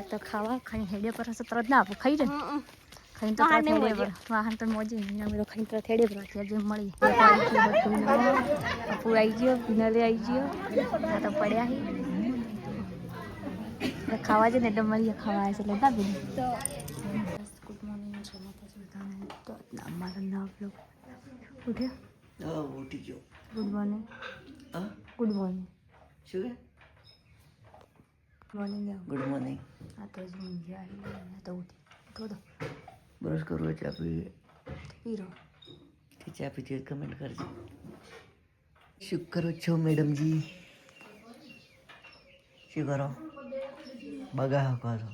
તો ખાવા ખાઈ હેડે પર હશે તરત ના આપું ખાઈ જાય ખાઈ તો હેડે પર વાહન તો મોજી ને અમે તો ખાઈ તો હેડે પર અત્યારે જેમ મળી આપું આવી ગયો પીનલે આવી ગયો આ તો પડ્યા હી ખાવા છે ને એટલે મળીએ ખાવા છે એટલે ના બીજું તો ગુડ મોર્નિંગ છે તો અમારા નવ લોક ઉઠ્યો ઉઠી ગયો ગુડ મોર્નિંગ ગુડ મોર્નિંગ શું કે મોર્નિંગ ગુડ મોર્નિંગ આ તો જ ઊંઘ્યા તો ઉઠી ઉઠો તો બ્રશ કરવો ચા પીવી પીરો કે ચા પીતી કમેન્ટ કરજો શું કરો છો મેડમજી શું કરો બગા હકો છો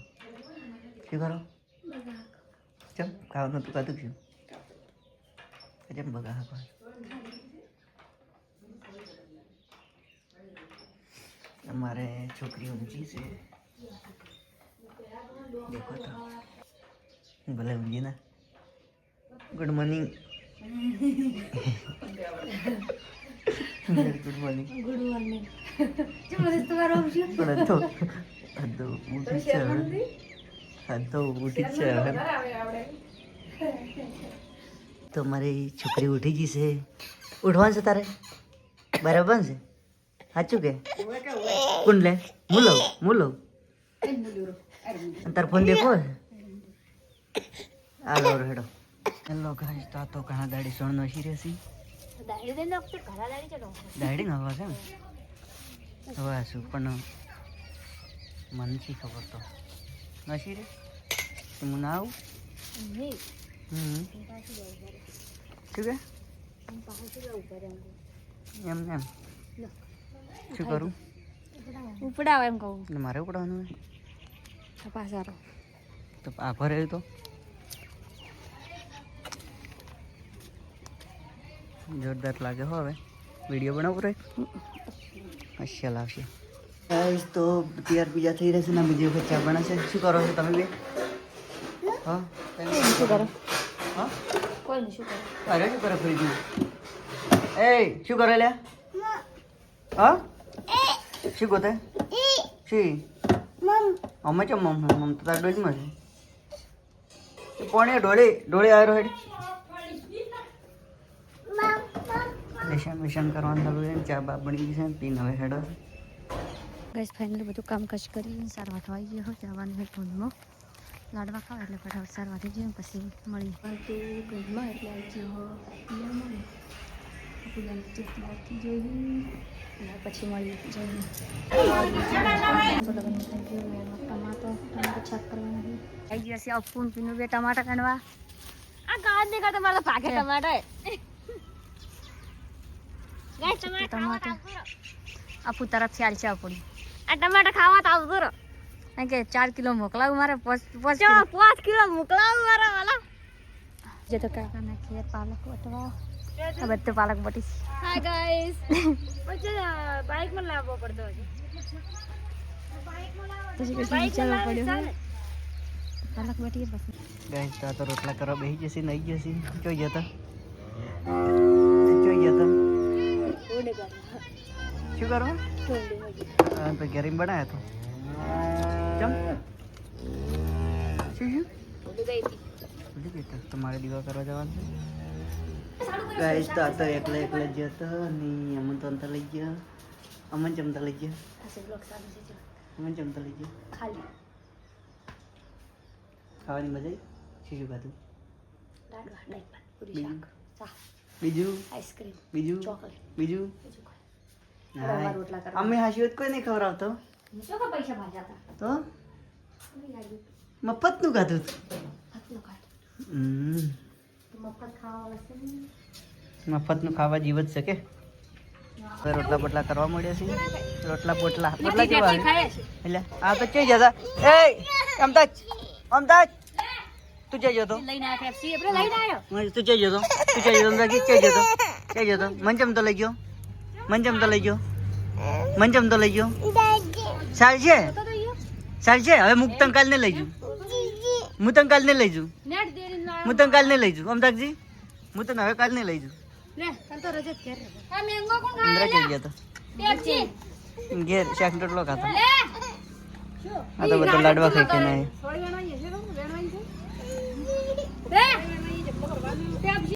શું કરો ચમ ખાવાનું તું ખાતું છું કેમ બગા હકો અમારે છોકરી ઊંઘી છે દેખો તો ભલે ઊંઘી ના good morning good morning good morning ચલો તમારો આવજો પણ તો ઉઠી છે તો ઉઠી છે તો મારી છોકરી ઉઠી ગઈ છે ઉઠવાનું છે તારે બરાબર છે સાચું કે કોણ લે મુલો તાર ફોન દેખો હાલો હેડો હેલો ગાઈસ તો ઘણા દાડી સોણ નો શીરે સી દાડી નો હવા છે ને હવે શું પણ મને નથી ખબર તો નશી રે હું ના આવું શું કે એમ શું કરું ઉપડાવ એમ કહું મારે ઉપડાવવાનું તપાસારો તો આભાર રહ્યું તો જોરદાર લાગે હો હવે વિડીયો બનાવું રે અસલ આવશે ગાઈસ તો તૈયાર બીજા થઈ રહેશે ને બીજી વખત ચા બનાવશે શું કરો છો તમે બે હા શું કરો હા કોઈ નહીં શું કરો અરે શું કરે ફરી એ શું કરે લે હા શું ગોતે શી અમે ચમ મમ તો તાર ડોલીમાં છે પોણે ડોળે આવ્યો હેડ લેશન કરવાનું ચાલુ છે ચા બા બની ગઈ છે પીને હવે હેડો ગેસ ફાઇનલી બધું કામકાજ કરીને સારવાર થવાઈ ગયો હોય જવાનું હોય ફોનમાં લાડવા ખાવા એટલે ફટાફટ સારવાર થઈ જાય પછી મળી તો ઘરમાં એટલે આવી ગયો પૂજાની જોઈ અને પછી મળી જઈને ટમાટો છાપ કરવાનું આવી ગયા છે અફૂન પીનું બે ટમાટા કાઢવા આ ગાળ નહીં કાઢતા મારા ભાગે ટમાટા ટમાટા આપું તરફથી હાલ છે આપણી આ ટમાટા ખાવા તો આવતો રહો કારણ કે 4 કિલો મોકલાવું મારે 5 કિલો મોકલાવું મારે વાલા જે તો કાકાના ખેત પાલક વટવા આ બધું પાલક બટી હાય ગાઈસ પછી બાઇકમાં લાવવો પડતો હશે પછી વિચારવું પડ્યું પાલક બટી પછી ગાઈસ તો રોટલા કરવા બેસી જશે નહીં જશે જોઈ જતા શું કરવા તો ગેરીમ બનાવ્યા તો ચમ શું તમારે દીવા કરવા જવાનું છે ગાઈસ તો આ તો એકલા જ હતો અને અમન તો અંતર લઈ ગયા અમન ચમતા લઈ ગયા અમન ચમતા લઈ ગયા ખાલી ખાવાની મજા આવી શું ખાધું પૂરી શાક ચા બીજું આઈસ્ક્રીમ બીજું ચોકલેટ બીજું રોટલા કરવા અમે હાશીવત કોઈ નહીં ખવડાવતો શું કા પૈસા ભાજ્યા હતા તો મફતનું ખાધું મફત ખાવા વસે મફતનું ખાવા જીવ જ છે કે હવે રોટલા બોટલા કરવા મળ્યા છે રોટલા બોટલા કેવા એટલે આ તો ચઈ જતા એ અમદાજ તું જઈ જતો લઈને આ પેપ્સી આપણે લઈને આવ્યો તું જઈ જતો અમદાજ ચઈ જતો મંચમ તો લઈ ગયો ચાલશે હવે મુક્તંગ કાલ ને લઈ જઉં અમદાજી હું તને હવે કાલ ને લઈ જઉં ઇન્દ્રા ચઈ ગયા તો ઘેર શાક રોટલો ખાતો આ તો બધા લાડવા ખાઈ કે નહીં